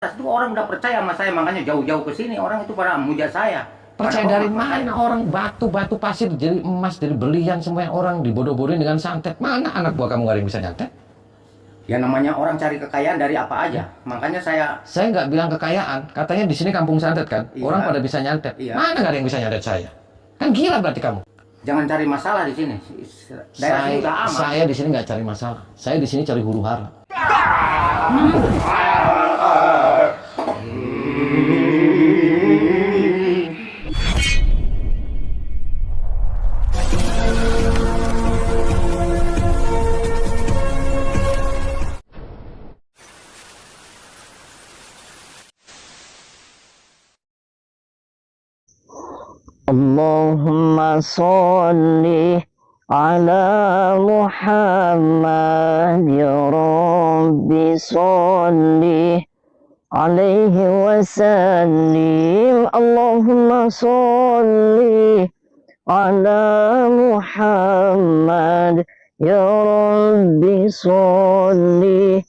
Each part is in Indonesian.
Itu orang udah percaya sama saya, makanya jauh-jauh ke sini orang itu pada muja saya. Percaya dari mana orang batu pasir jadi emas, jadi berlian semua orang dibodoh-bodohin dengan santet. Mana anak buah kamu gak ada yang bisa nyantet? Ya namanya orang cari kekayaan dari apa aja. Makanya saya nggak bilang kekayaan. Katanya di sini kampung santet kan? Iya. Orang pada bisa nyantet. Iya. Mana nggak ada yang bisa nyantet saya? Kan gila berarti kamu. jangan cari masalah di sini. Daerah sini udah aman. Saya di sini nggak cari masalah. Saya di sini cari huru hara. Allahumma sholli ala Muhammad ya Rabbi sholli alaihi wasallim. Allahumma sholli ala Muhammad ya Rabbi sholli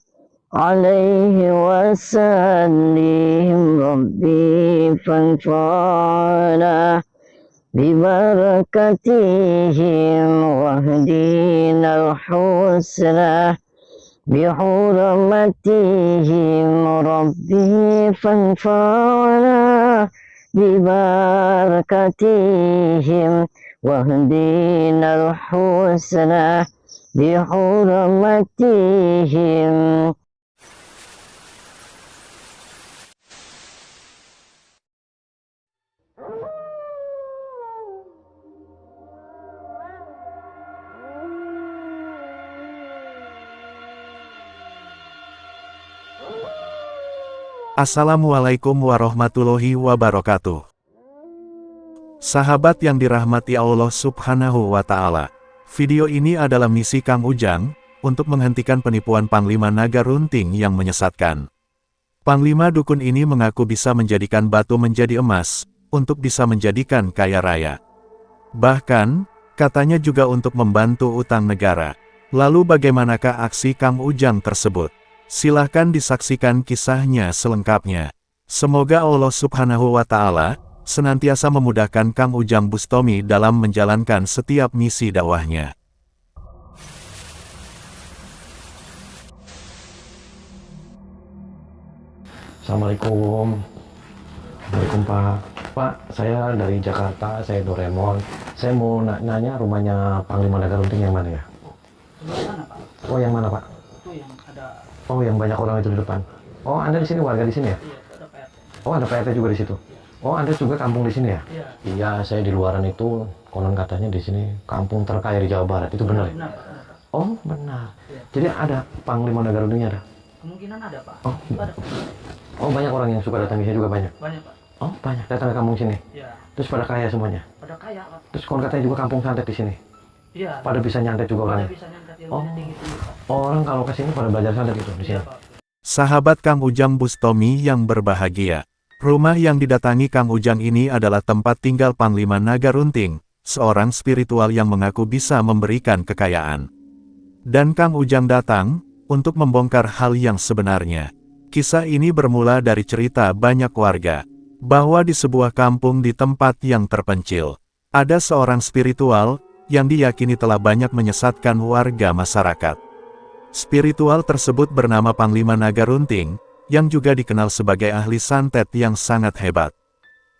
alaihi wasallim. Rabbi fanfa'na ببركتهم واهدنا الحسنى بحرمتهم ربي فانفعنا ببركتهم واهدنا الحسنى بحرمتهم. Assalamualaikum warahmatullahi wabarakatuh. Sahabat yang dirahmati Allah Subhanahu wa Ta'ala, video ini adalah misi Kang Ujang untuk menghentikan penipuan Panglima Naga Runting yang menyesatkan. Panglima dukun ini mengaku bisa menjadikan batu menjadi emas untuk bisa menjadikan kaya raya. Bahkan, katanya juga untuk membantu utang negara. Lalu bagaimanakah aksi Kang Ujang tersebut? Silahkan disaksikan kisahnya selengkapnya. Semoga Allah Subhanahu wa Ta'ala senantiasa memudahkan Kang Ujang Bustomi dalam menjalankan setiap misi dakwahnya. Assalamualaikum. Assalamualaikum Pak. Pak, saya dari Jakarta, saya Doraemon. Saya mau nanya rumahnya Panglima Naga Runting yang mana ya? Mana, Pak? Oh, yang mana Pak? Itu yang ada. Oh, yang banyak orang itu di depan. Oh, Anda di sini, warga di sini ya? Iya, itu ada PRT. Oh, ada PRT juga di situ. Oh, Anda juga kampung di sini ya? Iya. Iya, saya di luaran itu, konon katanya di sini kampung terkaya di Jawa Barat. Itu benar ya? Benar, Pak. Benar, Pak. Oh, benar. Iya. Jadi ada Panglima Naga Runtingnya ada? Kemungkinan ada, Pak. Oh. Itu ada. Oh, banyak orang yang suka datang ke sini juga banyak? Banyak, Pak. Oh, banyak datang ke kampung sini? Iya. Terus pada kaya semuanya? Pada kaya, Pak. Terus konon katanya juga kampung santet di sini? Iya. Pada bisa nyantet juga Pada orangnya? bisa nyantet Oh. ilmunya tinggi-tinggi, Pak. Orang kalau ke sini pada belajar santet itu di Iya, sini? Pak. Sahabat Kang Ujang Bustomi yang berbahagia. Rumah yang didatangi Kang Ujang ini adalah tempat tinggal Panglima Naga Runting, seorang spiritual yang mengaku bisa memberikan kekayaan. Dan Kang Ujang datang untuk membongkar hal yang sebenarnya. Kisah ini bermula dari cerita banyak warga, bahwa di sebuah kampung di tempat yang terpencil, ada seorang spiritual yang diyakini telah banyak menyesatkan warga masyarakat. Spiritual tersebut bernama Panglima Naga Runting, yang juga dikenal sebagai ahli santet yang sangat hebat.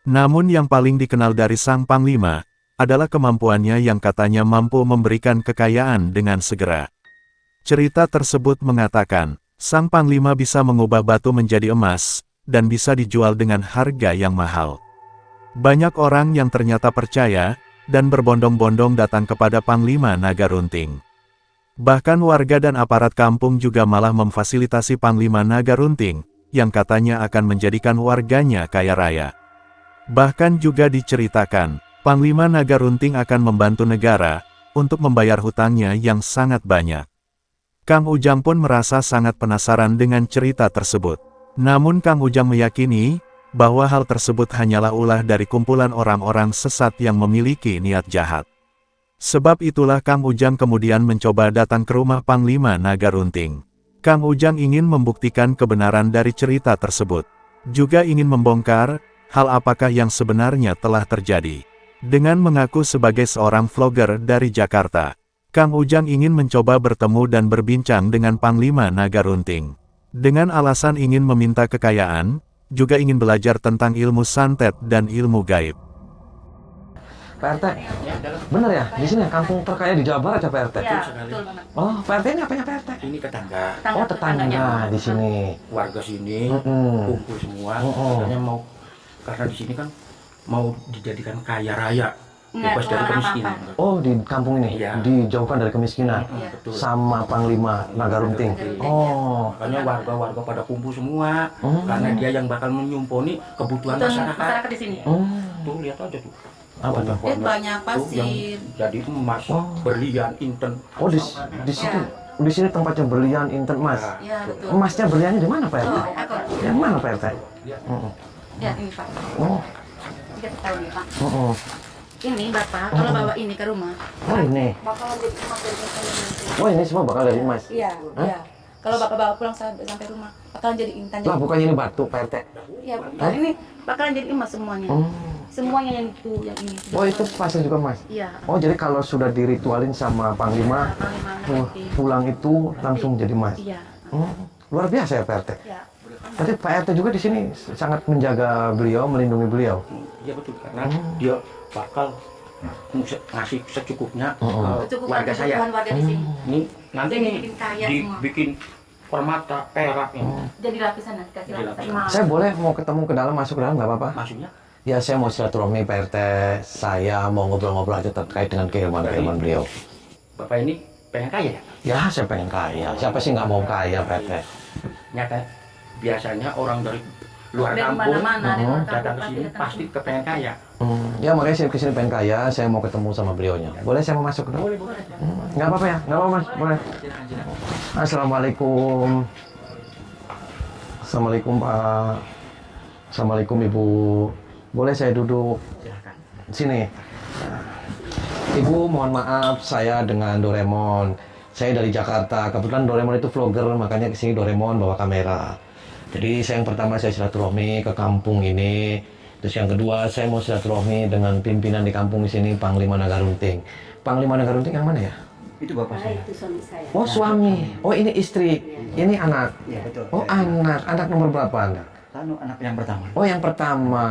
Namun yang paling dikenal dari sang Panglima, adalah kemampuannya yang katanya mampu memberikan kekayaan dengan segera. Cerita tersebut mengatakan, sang Panglima bisa mengubah batu menjadi emas, dan bisa dijual dengan harga yang mahal. Banyak orang yang ternyata percaya, dan berbondong-bondong datang kepada Panglima Naga Runting. Bahkan warga dan aparat kampung juga malah memfasilitasi Panglima Naga Runting, yang katanya akan menjadikan warganya kaya raya. Bahkan juga diceritakan, Panglima Naga Runting akan membantu negara, untuk membayar hutangnya yang sangat banyak. Kang Ujang pun merasa sangat penasaran dengan cerita tersebut. Namun Kang Ujang meyakini, bahwa hal tersebut hanyalah ulah dari kumpulan orang-orang sesat yang memiliki niat jahat. Sebab itulah Kang Ujang kemudian mencoba datang ke rumah Panglima Naga Runting. Kang Ujang ingin membuktikan kebenaran dari cerita tersebut. Juga ingin membongkar hal apakah yang sebenarnya telah terjadi. Dengan mengaku sebagai seorang vlogger dari Jakarta, Kang Ujang ingin mencoba bertemu dan berbincang dengan Panglima Naga Runting. Dengan alasan ingin meminta kekayaan, juga ingin belajar tentang ilmu santet dan ilmu gaib. Pak RT, bener ya? Di sini kampung terkaya di Jawa Barat ya Pak RT? Iya, betul banget. Oh, Pak RT ini apanya Pak RT? Ini tetangga. Oh, tetangga di sini. Warga sini Mm-mm. kumpul semua. Mm-mm. Katanya mau, karena di sini kan mau dijadikan kaya raya, Nggak bebas dari keluar kemiskinan. Oh, di kampung ini Iya. dijauhkan dari kemiskinan Iya, betul. sama Panglima Naga Runting. Oh, Makanya warga-warga pada kumpul semua, Hmm. karena dia yang bakal menyumponi kebutuhan Betul, masyarakat. masyarakat di sini. Tuh lihat aja tuh. apa tuh? Warna banyak tuh yang pasir. jadi emas, Oh. berlian, inten. Oh, di sini tempatnya berlian, inten emas. Nah, Ya betul. Emasnya berliannya di mana Pak RT? Oh, aku. Yang mana Pak RT? Ya ini Pak. Oh, Kita tahu nih Pak. oh, Ini Bapak kalau bawa ini ke rumah. oh ini. Bakal jadi emas dari nanti. Oh, ini semua bakal dari emas. Iya, Hah? iya. Kalau Bapak bawa pulang sampai rumah, bakalan jadi intan. Lah, bukannya ini batu Pak RT? Iya, ini bakalan jadi emas semuanya. Oh. Semuanya yang itu, yang ini. Oh, itu pasir juga emas. Iya. Oh, jadi kalau sudah diritualin sama Panglima, pulang itu langsung jadi emas. Iya. Luar biasa ya Pak RT. Iya. Tapi Pak RT juga di sini sangat menjaga beliau, melindungi beliau. Iya betul, karena dia bakal ngasih secukupnya Cukup warga saya. warga di sini. Ini nanti Jadi nih bikin kaya semua. dibikin permata, perak ini. Jadi lapisan nanti kasih lapisan emas. Saya boleh mau ketemu ke dalam, masuk ke dalam nggak apa-apa? Maksudnya Ya, saya mau silaturahmi Pak RT. Saya mau ngobrol-ngobrol aja terkait dengan keilmuan-keilmuan beliau. Bapak ini pengen kaya ya? Ya, saya pengen kaya. Siapa sih nggak mau kaya Pak RT? Nyata biasanya orang dari luar Dari kampung mana-mana, dari luar datang ke kampung sini pasti pasti kepengen kaya. Ya, makanya saya kesini pengen kaya. Saya mau ketemu sama beliaunya. Boleh saya mau masuk ke dalam? Boleh, boleh. Nggak apa-apa ya? Nggak apa-apa Mas? Boleh. Silakan, silakan. Assalamualaikum. Assalamualaikum Pak. Assalamualaikum Ibu. Boleh saya duduk Silakan. sini? Ibu, mohon maaf, saya dengan Doraemon. Saya dari Jakarta. Kebetulan Doraemon itu vlogger, makanya kesini Doraemon bawa kamera. Jadi yang pertama saya silaturahmi ke kampung ini. Terus yang kedua saya mau silaturahmi dengan pimpinan di kampung di sini, Panglima Naga Runting. Panglima Naga Runting yang mana ya? Itu bapak saya. Itu suami saya. Oh, suami. Oh, ini istri. Ini anak. Iya betul. Oh, anak. Anak nomor berapa Anda? Anu anak yang pertama. Oh, yang pertama.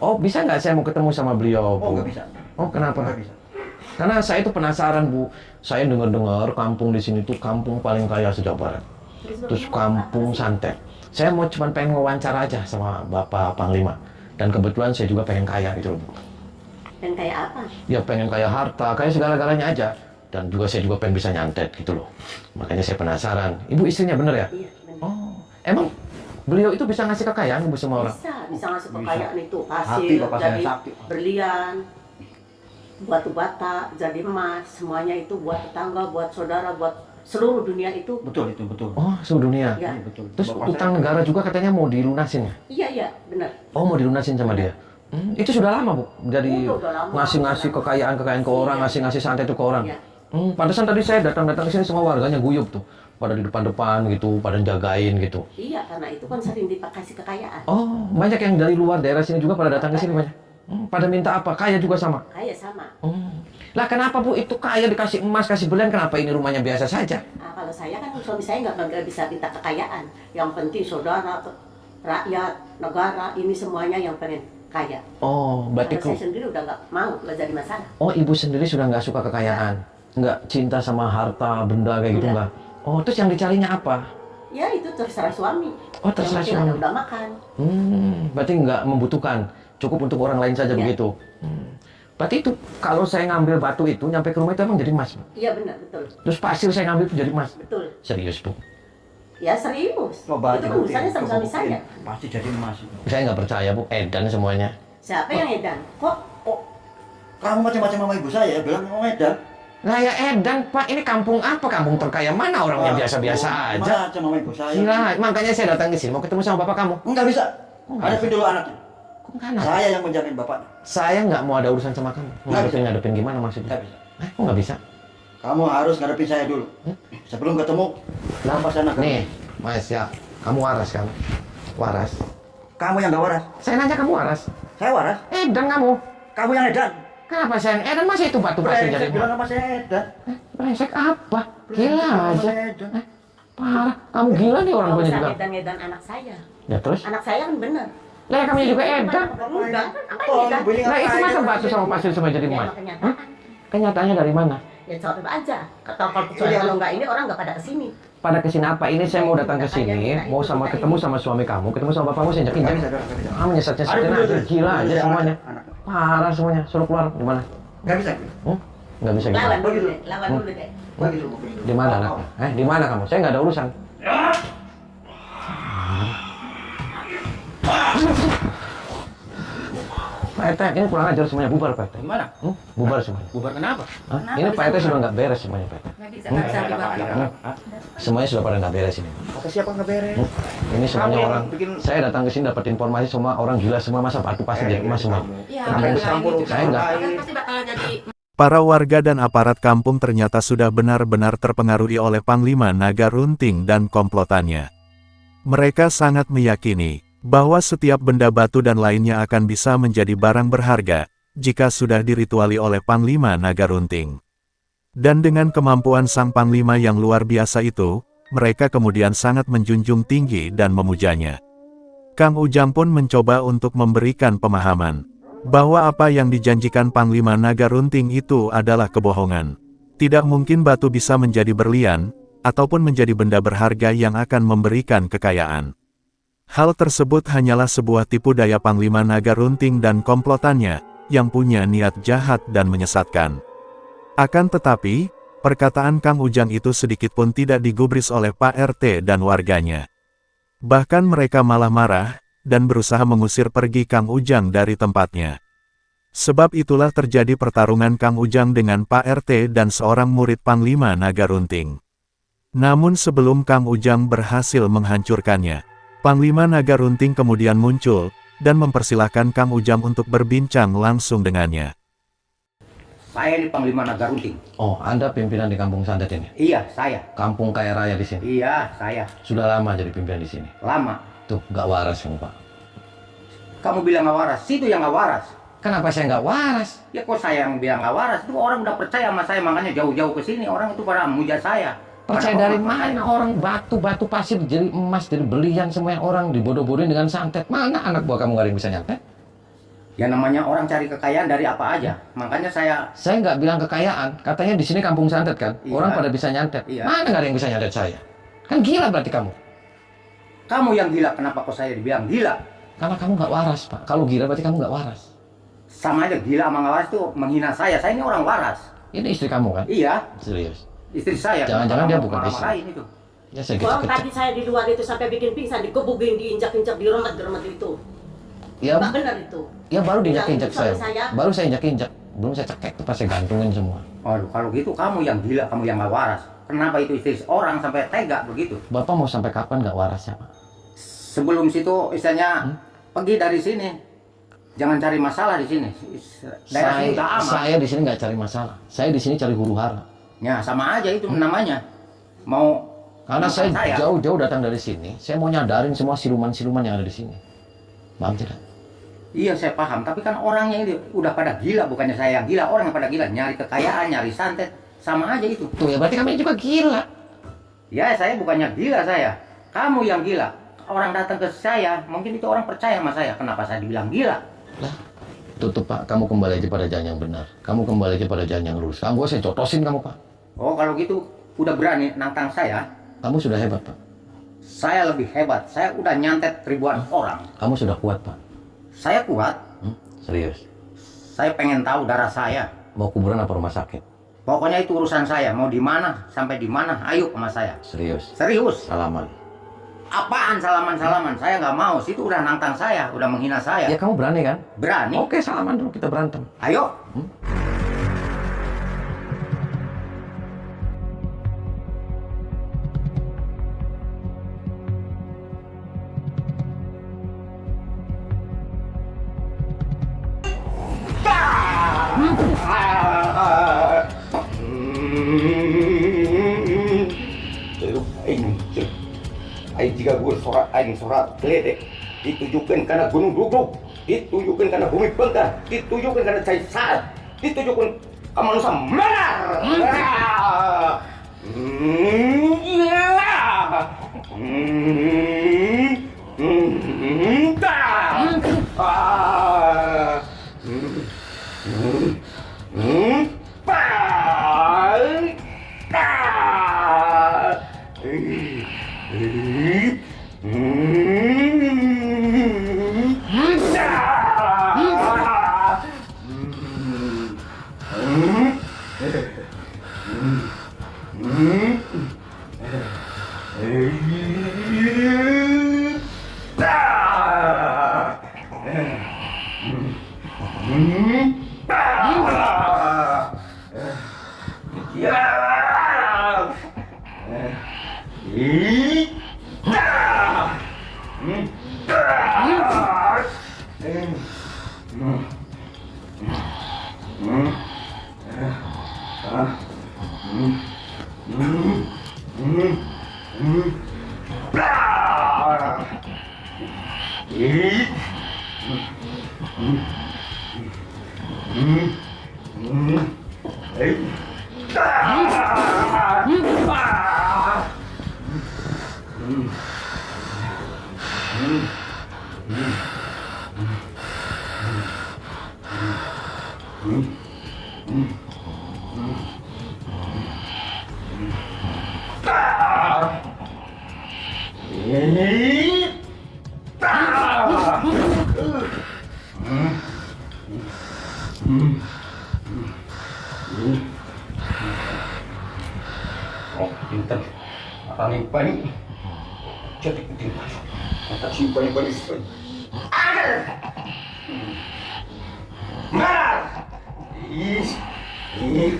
Oh, bisa nggak saya mau ketemu sama beliau, Oh Bu? nggak bisa. Oh, kenapa? Nggak bisa. Karena saya itu penasaran, Bu. Saya dengar-dengar kampung di sini tuh kampung paling kaya se-Jawa Barat. Terus kampung santet. Saya mau cuma pengen wawancara aja sama Bapak Panglima. Dan kebetulan saya juga pengen kaya gitu loh, Bu. Dan kayak apa? Ya pengen kaya harta, kaya segala-galanya aja. Dan juga saya juga pengen bisa nyantet gitu loh. Makanya saya penasaran. Ibu istrinya bener ya? Iya, benar. Oh, emang beliau itu bisa ngasih kekayaan Ibu semua orang? Bisa ngasih kekayaan itu Sakti, pasir, bapak saya jadi sakti. berlian, batu bata, jadi emas, semuanya itu buat tetangga, buat saudara, buat seluruh dunia itu. Betul itu betul. Oh, seluruh dunia. Ya, Iya, betul. Terus Bapak utang saya- negara juga katanya mau dilunasin ya? iya, benar. Oh, mau dilunasin sama dia? Itu sudah lama, Bu? Jadi Udah lama. ngasih-ngasih kekayaan-kekayaan ke orang, Iya. ngasih-ngasih santet itu ke orang. Iya. Pantesan tadi saya datang-datang ke sini semua warganya guyup tuh. Pada di depan-depan gitu, pada jagain gitu. Iya, karena itu kan sering dikasih kekayaan. Oh, banyak yang dari luar daerah sini juga pada datang ke sini banyak. Pada minta apa? Kaya juga sama. Kaya sama. Lah kenapa Bu itu kaya dikasih emas, kasih berlian, kenapa ini rumahnya biasa saja? Nah, kalau saya kan suami saya nggak bisa minta kekayaan. Yang penting saudara, rakyat, negara, ini semuanya yang pengen kaya. Oh, berarti Kalau saya sendiri udah nggak mau, nggak jadi masalah. Oh, Ibu sendiri sudah nggak suka kekayaan? Nggak cinta sama harta, benda kayak gitu Enggak. nggak? Oh, terus yang dicarinya apa? Ya itu terserah suami. Oh, terserah Yang penting ada suami. udah makan. Berarti nggak membutuhkan, cukup untuk orang lain saja Iya. begitu. Berarti itu kalau saya ngambil batu itu nyampe ke rumah itu emang jadi emas, Bu? Iya benar, betul. Terus pasir saya ngambil itu jadi emas. Betul. Serius, Bu? Ya serius. Coba itu dibuktiin, urusannya sama coba suami saya. buktiin. Pasti jadi emas itu. Saya nggak percaya, Bu. Edan semuanya. Siapa yang edan? Kok Kamu macam-macam sama ibu saya, bilang mau edan. Lah ya edan, Pak. Ini kampung apa? Kampung terkaya mana orangnya biasa-biasa aja. Macam sama ibu saya. Gila, makanya saya datang ke sini mau ketemu sama bapak kamu. Enggak bisa. nggak Hadapin dulu anaknya. Kok nggak anak? Saya yang menjamin bapaknya. Saya nggak mau ada urusan sama kamu. Nggak bisa. Ngadepin maksudnya. Enggak bisa. Kok nggak bisa? Kamu harus ngadepin saya dulu. Sebelum ketemu lampasan naga. Nih, Mas ya, kamu waras kan? Waras. Kamu yang gak waras. Saya nanya kamu waras. Saya waras. Edan kamu. Kamu yang edan. Kenapa saya edan masih itu batu pasti jadi Brengsek bilang sama saya edan. brengsek apa? Gila aja. Saya edan. Parah, kamu gila nih orang Nggak punya usah juga. ngedan-ngedan anak saya. Ya terus? Anak saya kan bener. Lah kamu juga edan. Enggak, apa Oh, edan? beli Lah itu masa ngapain? batu sama pasir semua jadi Ya, emas? emang kenyataan. Kenyataannya dari mana? Ya coba aja. Kalau nggak ini orang nggak pada kesini. Pada kesini apa? Ini saya mau datang ke sini, mau sama ketemu sama suami kamu, ketemu sama bapakmu, saya Nggak injak-injak. bisa, nggak bisa. Kamu nyesat-nyesatin aja, gila aja semuanya. Parah semuanya, suruh keluar. Di mana? Nggak bisa. Nggak bisa gitu. Lawan dulu deh, lawan dulu deh. Bagi dulu. Di mana anaknya? Di mana kamu? Saya nggak ada urusan. Pak RT, ini kurang ajar semuanya, bubar Pak RT. Gimana? Bubar semuanya. Bubar kenapa? Hah? Ini Pak RT sudah nggak beres semuanya Pak RT. Nggak bisa dibawa. Semuanya sudah pada nggak beres ini. Kata siapa nggak beres? Ini semuanya Kamu yang orang. bikin- Saya datang ke sini dapat informasi semua orang gila semua, masa batu pasti jadi emas semua. Iya, Kamu campur saya nggak. pasti bakal jadi. Para warga dan aparat kampung ternyata sudah benar-benar terpengaruhi oleh Panglima Naga Runting dan komplotannya. Mereka sangat meyakini bahwa setiap benda batu dan lainnya akan bisa menjadi barang berharga jika sudah dirituali oleh Panglima Naga Runting. Dan dengan kemampuan sang Panglima yang luar biasa itu, mereka kemudian sangat menjunjung tinggi dan memujanya. Kang Ujang pun mencoba untuk memberikan pemahaman bahwa apa yang dijanjikan Panglima Naga Runting itu adalah kebohongan. Tidak mungkin batu bisa menjadi berlian, ataupun menjadi benda berharga yang akan memberikan kekayaan. Hal tersebut hanyalah sebuah tipu daya Panglima Naga Runting dan komplotannya, yang punya niat jahat dan menyesatkan. Akan tetapi, perkataan Kang Ujang itu sedikit pun tidak digubris oleh Pak RT dan warganya. Bahkan mereka malah marah, dan berusaha mengusir pergi Kang Ujang dari tempatnya. Sebab itulah terjadi pertarungan Kang Ujang dengan Pak RT dan seorang murid Panglima Naga Runting. Namun sebelum Kang Ujang berhasil menghancurkannya, Panglima Naga Runting kemudian muncul, dan mempersilahkan Kang Ujang untuk berbincang langsung dengannya. Saya ini Panglima Naga Runting. Oh, Anda pimpinan di Kampung Santet ini? Iya, saya. Kampung kaya raya di sini? Iya, saya. Sudah lama jadi pimpinan di sini? Lama. Tuh, nggak waras kamu Pak. Kamu bilang nggak waras, situ yang nggak waras. Kenapa saya nggak waras? Ya kok saya yang bilang nggak waras? Itu orang udah percaya sama saya, makanya jauh-jauh ke sini orang itu pada memuja saya. Percaya Pada dari orang mana orang batu pasir jadi emas, jadi berlian semua orang dibodoh-bodohin dengan santet. Mana anak buah kamu nggak ada yang bisa nyantet? Ya namanya orang cari kekayaan dari apa aja. Makanya saya Saya nggak bilang kekayaan. Katanya di sini kampung santet kan? Iya. Orang pada bisa nyantet. Iya. Mana nggak ada yang bisa nyantet saya? Kan gila berarti kamu. kamu yang gila, kenapa kok saya dibilang gila? Karena kamu nggak waras Pak. Kalau gila berarti kamu nggak waras. Sama aja gila sama nggak waras itu menghina saya. Saya ini orang waras. Ini istri kamu kan? Iya, Serius. istri saya. Jangan-jangan dia Orang- bukan orang istri. lain itu. Ya saya Orang kecil-kecil. tadi saya di luar itu sampai bikin pingsan, dikebukin, diinjak-injak, diremet-remet itu. Ya, Nggak benar itu. ya baru diinjak-injak Suami saya. saya. Baru saya injak-injak. Belum saya cekek tuh pas saya gantungin semua. Aduh, kalau gitu kamu yang gila, kamu yang nggak waras. Kenapa itu istri orang sampai tega begitu? Bapak mau sampai kapan nggak warasnya Pak? Sebelum situ istilahnya pergi dari sini. Jangan cari masalah di sini. Daerah sini udah aman. Saya di sini nggak cari masalah. Saya di sini cari huru hara. Ya sama aja itu namanya. Mau Karena saya saya. jauh-jauh datang dari sini, saya mau nyadarin semua siluman-siluman yang ada di sini. Paham tidak? Iya saya paham, tapi kan orangnya ini udah pada gila, bukannya saya yang gila, orang yang pada gila, nyari kekayaan, nyari santet, sama aja itu. Tuh ya berarti kami juga gila. Ya saya bukannya gila saya, kamu yang gila. Orang datang ke saya, mungkin itu orang percaya sama saya, kenapa saya dibilang gila? Lah, tutup Pak, kamu kembali aja pada jalan yang benar. Kamu kembali aja pada jalan yang lurus. Kamu saya cotosin kamu Pak. Oh kalau gitu udah berani nantang saya, Kamu sudah hebat Pak. saya lebih hebat, saya udah nyantet ribuan orang. Kamu sudah kuat Pak. Saya kuat, Serius. saya pengen tahu darah saya. Mau kuburan apa rumah sakit? Pokoknya itu urusan saya, mau di mana, sampai di mana, ayo sama saya. Serius. Serius. Salaman. Apaan salaman-salaman? Saya nggak mau. Situ udah nantang saya, udah menghina saya. Ya kamu berani kan? Berani? Oke, salaman dulu kita berantem. Ayo. jika gue sorak aing sorak geledek ditujukan karena gunung duduk, ditujukan karena bumi bengkak, ditujukan karena cai saat, ditujukan ke manusia menar. Oh, pintar. Paling paling. Jadi pintar. Mata simpan paling. Mar. Ini.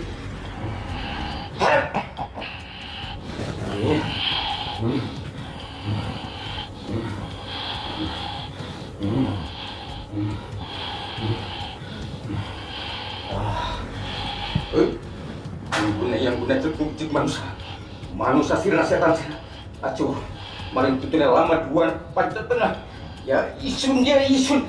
Yang guna terkucik manusia sirna setan acuh maring tutune lama duan pancet tengah ya isun dia isun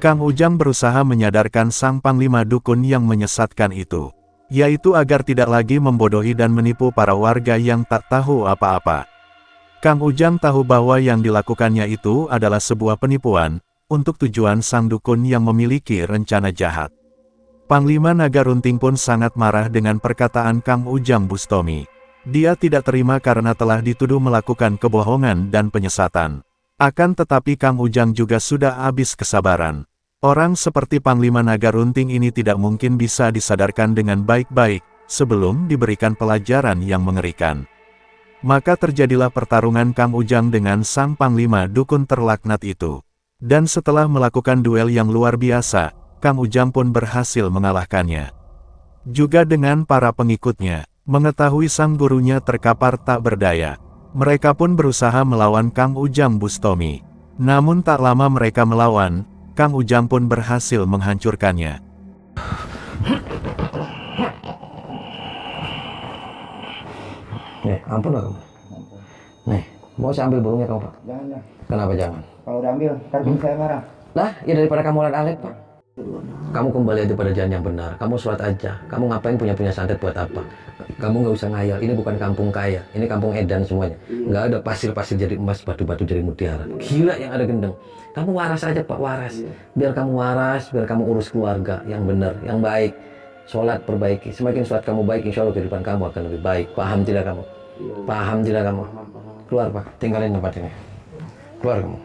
Kang Ujang berusaha menyadarkan sang panglima dukun yang menyesatkan itu, yaitu agar tidak lagi membodohi dan menipu para warga yang tak tahu apa-apa. Kang Ujang tahu bahwa yang dilakukannya itu adalah sebuah penipuan untuk tujuan sang dukun yang memiliki rencana jahat. Panglima Naga Runting pun sangat marah dengan perkataan Kang Ujang Bustomi. Dia tidak terima karena telah dituduh melakukan kebohongan dan penyesatan. Akan tetapi Kang Ujang juga sudah habis kesabaran. Orang seperti Panglima Naga Runting ini tidak mungkin bisa disadarkan dengan baik-baik sebelum diberikan pelajaran yang mengerikan. Maka terjadilah pertarungan Kang Ujang dengan sang Panglima Dukun terlaknat itu. Dan setelah melakukan duel yang luar biasa, Kang Ujang pun berhasil mengalahkannya. Juga dengan para pengikutnya, mengetahui sang gurunya terkapar tak berdaya, mereka pun berusaha melawan Kang Ujang Bustomi. Namun tak lama mereka melawan, Kang Ujang pun berhasil menghancurkannya. Nih, ampun lah kamu. Nih, mau saya ambil burungnya kamu, Pak? Jangan. Kenapa jangan? Kalau udah ambil, ntar saya marah. Lah, ya daripada kamu alat-alat, Pak. Kamu kembali aja pada jalan yang benar. Kamu sholat aja. Kamu ngapain punya santet buat apa? Kamu nggak usah ngayal. Ini bukan kampung kaya. Ini kampung edan semuanya. Nggak ada pasir-pasir jadi emas, batu-batu jadi mutiara. Gila yang ada gendeng. Kamu waras aja, Pak, waras. Biar kamu waras, biar kamu urus keluarga yang benar, yang baik. Sholat perbaiki. Semakin sholat kamu baik, insya Allah kehidupan kamu akan lebih baik. Paham tidak kamu? Paham tidak kamu? Keluar, Pak. Tinggalin tempat ini. Keluar kamu.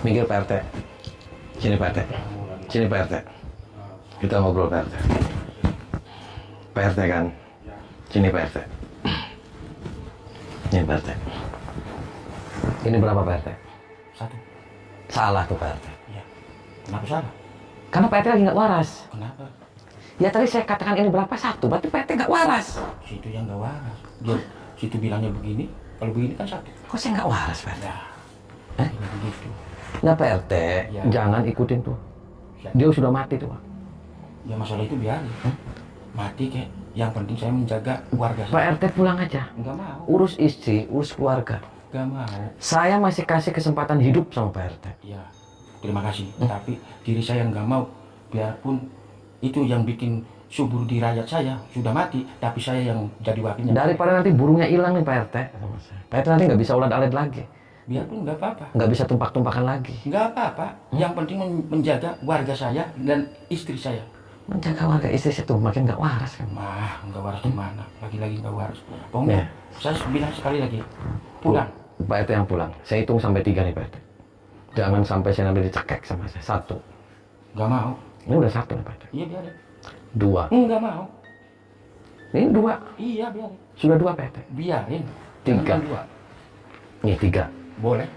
Minggir Pak RT. Sini Pak RT. Sini Pak RT. Kita ngobrol Pak RT. Pak RT kan? Sini Pak RT. Ini Pak RT. Ini berapa Pak RT? 1. Salah tuh Pak RT. Iya. Kenapa salah? Karena Pak RT lagi nggak waras. Kenapa? Ya tadi saya katakan ini berapa 1, berarti Pak RT nggak waras. Situ yang nggak waras. Dia situ bilangnya begini, kalau begini kan 1. Kok saya nggak waras Pak RT? Nah, ini begitu. Nah Pak RT, Ya. jangan ikutin tuh. Ya. Dia sudah mati tuh Pak. Ya masalah itu biarin. Mati kek. Yang penting saya menjaga keluarga Pak saya. RT pulang aja. Enggak mau. Urus istri, urus keluarga. Enggak mau. Saya masih kasih kesempatan hidup sama Pak RT. Ya, terima kasih. Tapi diri saya nggak mau. Biarpun itu yang bikin subur di rakyat saya sudah mati, tapi saya yang jadi wakilnya. Daripada nanti burungnya hilang nih Pak RT. Pak RT nanti nggak bisa ulat-alit lagi. Biarpun nggak apa-apa. Nggak bisa tumpak-tumpakan lagi. Nggak apa-apa. Yang penting menjaga warga saya dan istri saya. Menjaga warga istri itu makin nggak waras kan. Mah, nggak waras gimana? Lagi-lagi nggak waras. Pokoknya Ya. saya bilang sekali lagi, pulang. Pak RT yang pulang. Saya hitung sampai 3 nih Pak RT. Jangan sampai saya nanti dicekek sama saya. 1. Nggak mau. Ini udah 1 nih Pak RT. Iya biarin. 2. Nggak mau. Ini 2. Iya biarin. Sudah 2 Pak RT. Biarin. 3. Jangan 2. Ini 3. Boleh.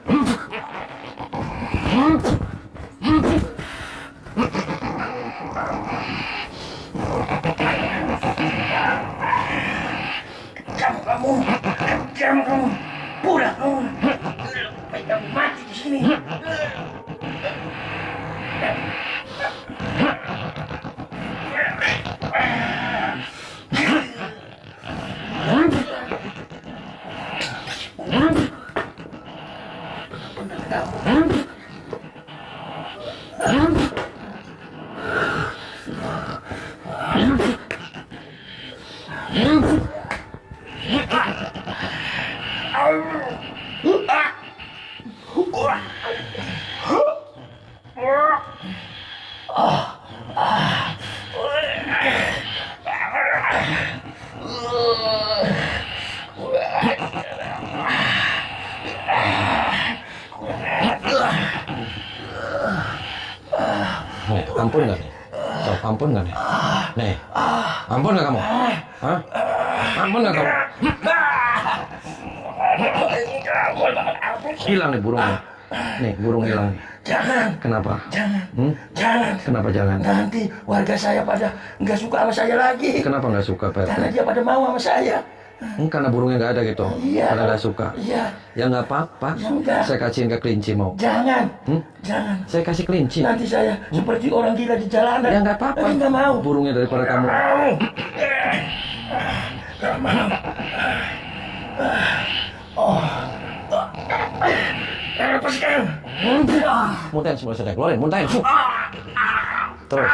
Kejam kamu. Pulang kamu. Supaya mati di sini. Nih, ampun nggak nih? So, ampun nggak nih? Nih, ampun nggak kamu? Hah? Ampun nggak kamu? Hilang nih burungnya. Nih, burung hilang nih. Jangan, Kenapa? jangan, Jangan. Kenapa jangan? Nanti warga saya pada nggak suka sama saya lagi. Kenapa nggak suka Pak RT? Karena dia pada mau sama saya. Karena burungnya nggak ada gitu. Iya. Karena nggak suka. Iya, Ya nggak apa-apa. Ya enggak. Saya kasihin ke kelinci mau. jangan, jangan. Saya kasih kelinci. Nanti saya seperti orang gila di jalanan. Ya nggak apa-apa. Tapi nggak mau. Burungnya daripada kamu. Mau. Nggak mau. Lepaskan. Muntahin semua saya keluarin. Muntahin. Terus.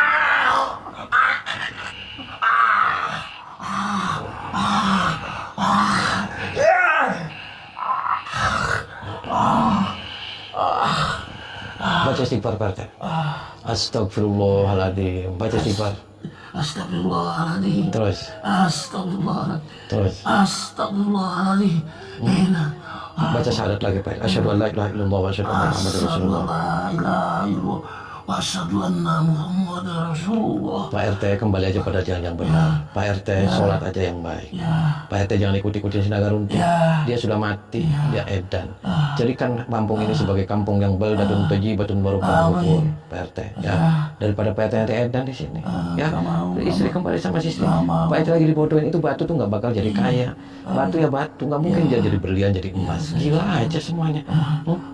Baca istighfar Pak RT. Astagfirullahaladzim. Baca istighfar. Astagfirullahaladzim. Terus. Astagfirullahaladzim. Terus. Astagfirullahaladzim. Baca syahadat lagi Pak. Asyhadu an la ilaha illallah wa asyhadu anna Muhammadar Rasulullah. La ilaha illallah wa asyhadu anna Muhammadar Rasulullah. Pak RT kembali aja pada jalan yang benar. Pak RT sholat aja yang baik. Pak RT jangan ikut-ikutin Sinaga Runting. Dia sudah mati, dia edan. Jadikan kampung ini sebagai kampung yang baldatun thayyibatun barakatuh. Pak RT ya. Daripada Pak RT nanti edan di sini. Ya. Istri kembali sama istri. Pak RT lagi dibodohin, itu batu tuh nggak bakal jadi kaya. Batu ya batu, nggak mungkin dia jadi berlian jadi emas. Gila aja semuanya.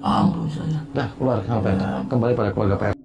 Ampun saya. Nah, keluar sama Pak RT. Kembali pada keluarga Pak RT.